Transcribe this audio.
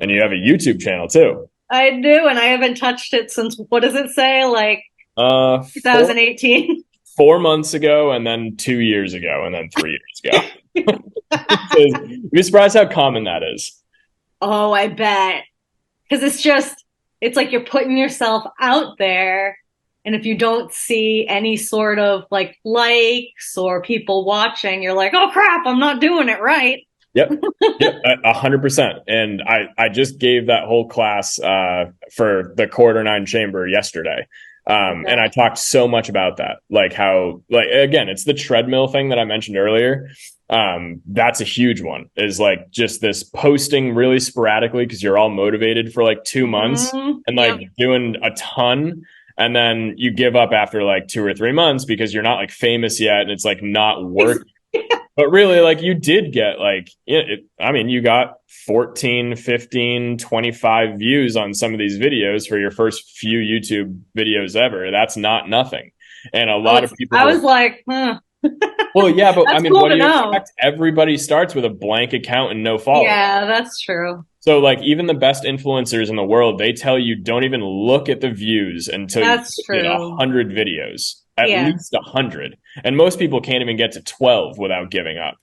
And you have a YouTube channel too. I do, and I haven't touched it since, what does it say? Like Uh, four 2018. 4 months ago, and then 2 years ago, and then 3 years ago. So you'd be surprised how common that is. Oh, I bet. Because it's like you're putting yourself out there. And if you don't see any sort of like likes or people watching, you're like, oh crap, I'm not doing it right. Yep. Yep. 100%. And I just gave that whole class for the quarter nine chamber yesterday. And I talked so much about that, like how, like, again, it's the treadmill thing that I mentioned earlier. That's a huge one, is like just this posting really sporadically because you're all motivated for like 2 months and like Yep. doing a ton. And then you give up after like 2 or 3 months because you're not like famous yet. And it's like not work. But really, like you did get like, I mean, you got 14, 15, 25 views on some of these videos for your first few YouTube videos ever. That's not nothing. And a lot of I people, was like, huh, well, yeah, but I that's mean, cool what to do you know. expect? Everybody starts with a blank account and no followers. Yeah, that's true. So, like, even the best influencers in the world, they tell you don't even look at the views until you That's did a true. hundred videos, at Yeah. least 100. And most people can't even get to 12 without giving up.